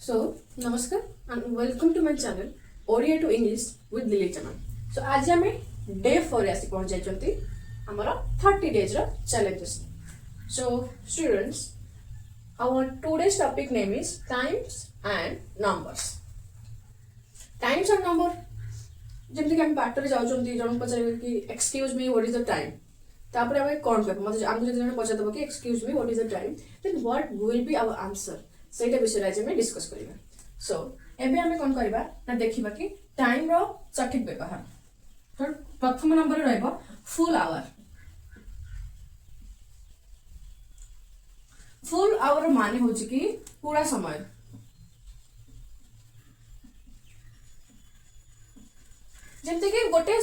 So, namaskar and welcome to my channel Odia to English with Lily Chaman. So, आज हमें day 4 आसी पहुंच जाइछंती हमर 30 days row challenges. So, students, our today's topic name is times and numbers. Times and number जेमति कि हम water जाउछंती जण पचारे कि excuse me what is the time तापर हमें कोन कहब मतलब हमको जण पचार दबो कि excuse me what is the time then what will be our answer सेटा विषय आज हम डिस्कस करिबा. सो एबे हमें कोन करबा ना देखिबा कि टाइम रो सठिक व्यवहार. तो प्रथम नंबर रे रहबो फुल आवर. फुल आवर माने होची कि पूरा समय. जेमते कि गोटे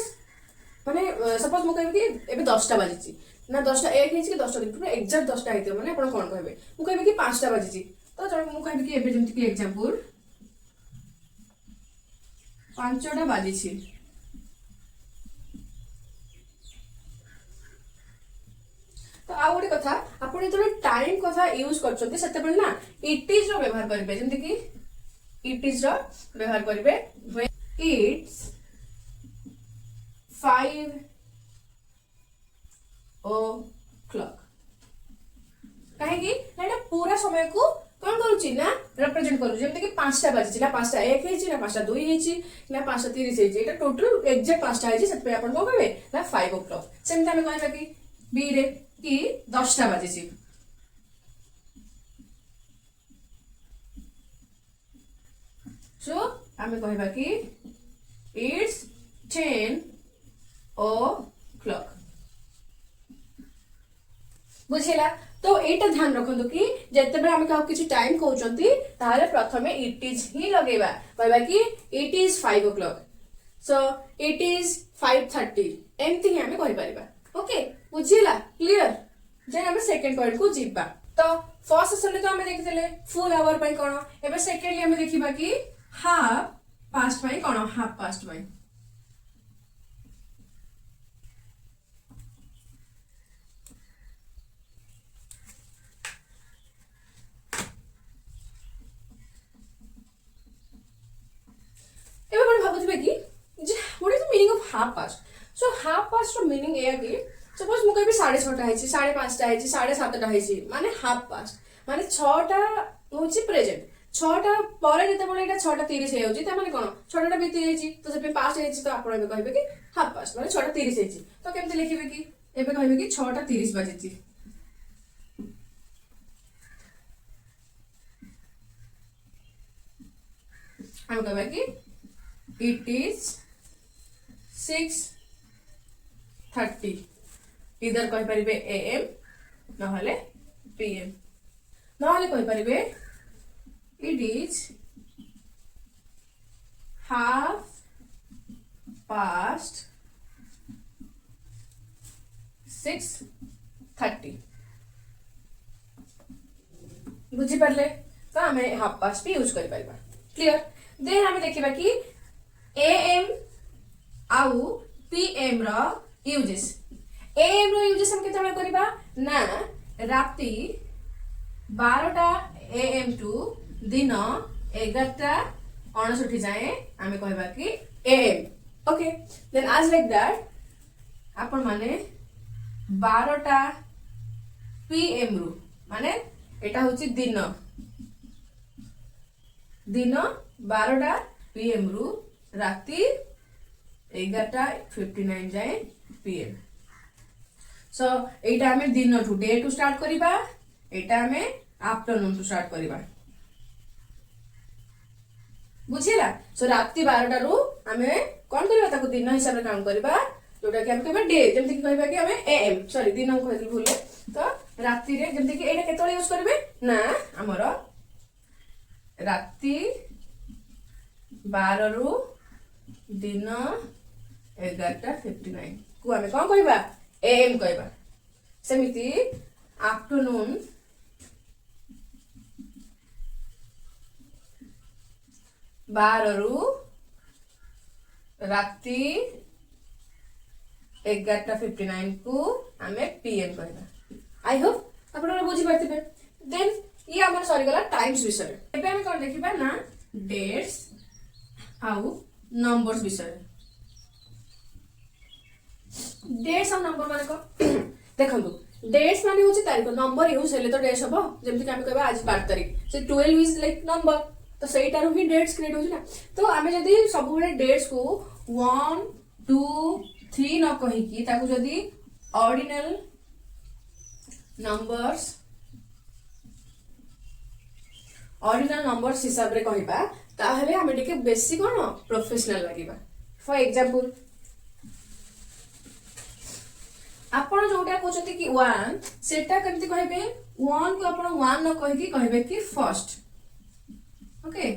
माने सपोज मु कहबी कि एबे 10टा बाजिची ना 10टा 1 हेची कि 10टा दिन पूरा एग्जैक्ट 10टा हेते माने आपण कोन कहबे मु कहबी कि 5टा बाजिची तो जण मु कहबी कि एबे जेमते कि एग्जांपल 5टा बाजिची तो आ गोटे कथा आपण जो टाइम कथा यूज करछथि सेते बेल ना इट इज रो व्यवहार करबे जेमते कि इट इज रो व्यवहार करबे व्हेन इट्स 5 o'clock कहेगी ना पूरा समय को कौन करूची ना रिप्रेजेंट करू जेमते कि 5टा बाजिची ना 5टा 1 हेची ना 5टा 2 हेची ना 5टा 30 हेची एटा टोटल एग्जैक्ट 5टा हेची सेत पे आपण को कहबे ना 5 o'clock सेमते हम कहबा कि बी रे कि 10टा बाजिची सो हम कहबा कि इट्स 10 o'clock बुझिला. तो एटा ध्यान रखंतु कि जते बेला हम का किछि टाइम कहउचंती ताले प्रथमे इट इज ही लगेबा कहबा कि it is 5 o'clock so it is 5:30 एमती ही हम कहि परिबा. Okay बुझिला clear. जे हम सेकंड पॉइंट को जीबा. तो फर्स्ट सेशन तो हम देखितले फुल आवर पई कोन एबे सेकंडली हम देखिबा कि हाफ पास्ट पई कोन हाफ पास्ट पई. हाफ पास्ट सो हाफ पास्ट रो मीनिंग ए कि सपोज मु कहबी 6:30 हेची 5:30 हेची 7:30 हेची माने हाफ पास्ट माने 6टा होची प्रेजेंट 6टा परे जते बळे एटा 6:30 हे होची त माने कोन 6टा बीती हेची तो से पास्ट हेची तो आपण कहबे कि हाफ पास्ट माने 6:30 हेची तो केमते लिखिबे कि एबे कहबे कि 6:30 बाजेची हम कहबे कि इट इज 6:30 इधर कहि परिबे एएम नहले पीएम नहले कहि परिबे इट इज हाफ पास्ट 6:30 बुझी परले तो हमें हाफ पास्ट भी यूज करि परिबा. क्लियर. देन हमें देखिबा कि एएम आउ पीएम रो यूजेस. एएम रो यूजेस हम केते करबा ना राती 12टा एएम टू दिन 11टा 59 जाए हमें कहबा कि एएम. ओके देन आज लाइक दैट आपण माने 12टा पीएम रु माने एटा होची दिन 12टा पीएम रु राती 11:59 जाए पीएम. सो एटा हमें दिन टू डे टू स्टार्ट करिबा एटा हमें आफ्टरनून टू स्टार्ट करिबा. बुझिला. सो राती 12टा रु हमें कोन करिबा ताको दिन हिसाब रे काम करिबा जोटा कि हम कहबा डे जेमति कि कहबा कि हमें एएम सॉरी दिन को कहली भूले तो राती रे जेमति कि एटा केतळे यूज करबे ना हमर राती 12 रु दिन 11:59 को हमें कौन कहबा एएम कहबा. सेमिति आफ्टरनून 12 रु राती 11:59 को हमें पीएम कहबा. आई होप आपण बुझी पारथिबे. देन ये आमर सरीगला टाइम्स विषय एबे हम कोन देखिबा ना डेट्स आउ नंबर्स विषय डेट्स और नंबर माने को देखंतु डेट्स माने होची तारीख नंबर यूज हेले तो डेट्स हबो जेमति कि हम कहबा आज 12 तारीख से 12 इज लाइक नंबर तो सेटा रो ही डेट्स क्रिएट होची ना तो आमे जदी सब बेले डेट्स को 1 2 3 न कहि की ताकू जदी ऑर्डिनल नंबर्स हिसाब रे कहिबा ताहले हमें टिके बेसी कोन प्रोफेशनल लागिबा फॉर एग्जांपल आपण जोटा कहते कि 1 सेटा केमती कहबे 1 को आपण 1 न कहि कि कहबे कि फर्स्ट ओके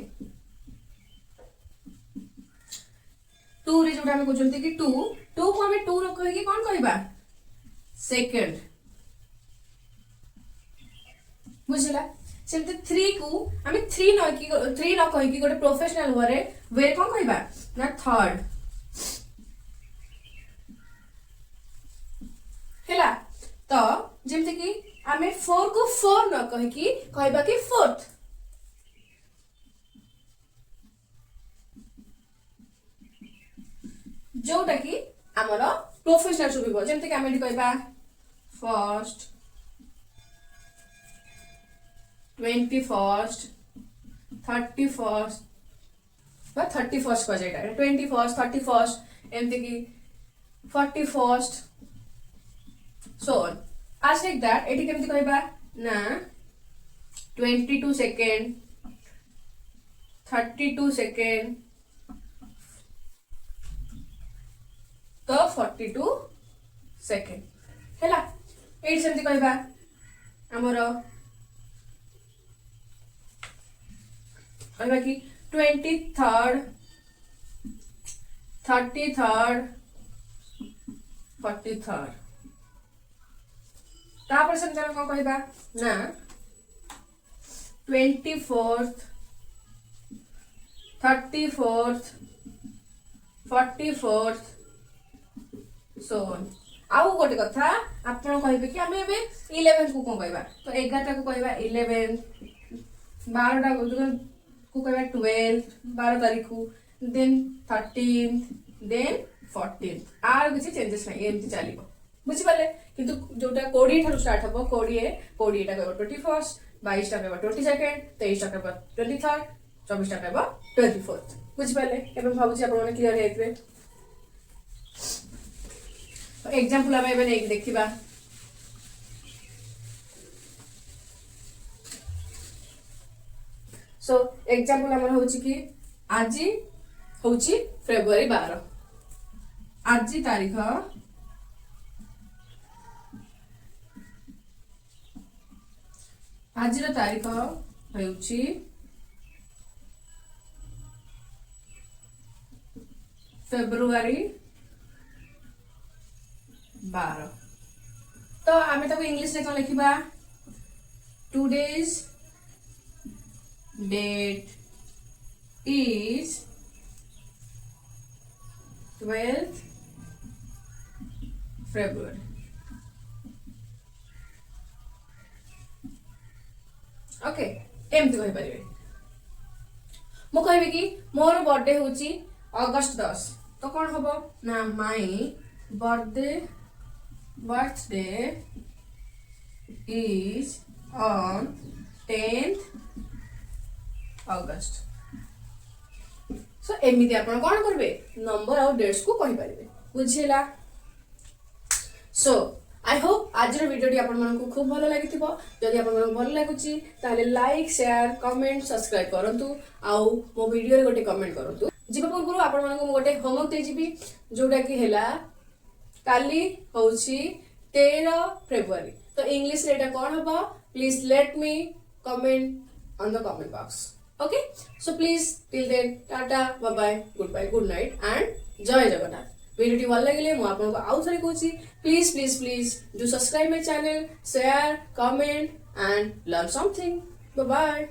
2 रे जोटा हम कहते कि 2 को हमें 2 न कहि कि कोन कहबा सेकंड बुझला सेमते 3 को हमें 3 न कहि कि गोटे प्रोफेशनल वे कोन कहबा ना थर्ड हेला तो जेमते कि आमे 4 को 4 न कहि कि कहबा कि फोर्थ जोटा कि हमर प्रोफेशनल सुबिबो जेमते कि आमे कहबा फर्स्ट 21st 31st बा 31st को जेटा 21st 31st एमते कि 41st so on as like that eighty केमती कहबा ना 22 सेकंड 32 सेकंड तो 42 सेकंड हैला एटी सेमती कहबा हमर कहबा कि 23rd 33rd 43rd तापर से हम को कहबा ना 24th 34th 44th सो आउ गोटे कथा आपण कहबे कि हमें एबे 11th को कहबा तो 11टा को कहबा 11th 12टा को कहबा 12 12 तारीख को देन 13th देन 14th आर किछि चेंजेस नै एमति चलिबो बुझि पाले किंतु जोटा 20 ठारू स्टार्ट हबो 20 टा कहबा 21st 22 टा कहबा 22nd 23 टा कहबा 23rd 24 टा कहबा 24th बुझि पाले एबे भाबुछि आपण माने क्लियर हेतबे एग्जांपल हम एबे नै देखिबा सो एग्जांपल हमर होछि कि आजि होछि फेब्रुआरी 12 आजि तारीख आजिर तारीख होउछि फेब्रुआरी 12 तो आमे ताको इंग्लिश रे कोन लिखिबा today's date is 12th February okay एमती कहि परिबे मो कहबे कि मोर बर्थडे होची अगस्त 10 तो कोन हबो ना my birthday is on 10th August सो एमिति आपण कोन करबे नंबर और डेट्स को कहि परिबे बुझिला सो आई होप आज वीडियो आपण मन को खूब भलो लागिथिबो जदि आपण मन भलो लागुची ताले लाइक शेयर कमेंट सब्सक्राइब करंतु आउ मो वीडियो रे गोटे कमेंट करंतु जीवा पूर्व आपण मन को गोटे होमवर्क दे जीबी जोटा कि हेला काली होउची 13 फरवरी तो इंग्लिश रे एटा कोन हबो please let me comment on the comment box okay so please till then tata bye bye goodbye good night and जय जगन्नाथ वीडियो भल लगे मु आपन को आउ थरे कहूची please do subscribe my channel share comment and learn something bye bye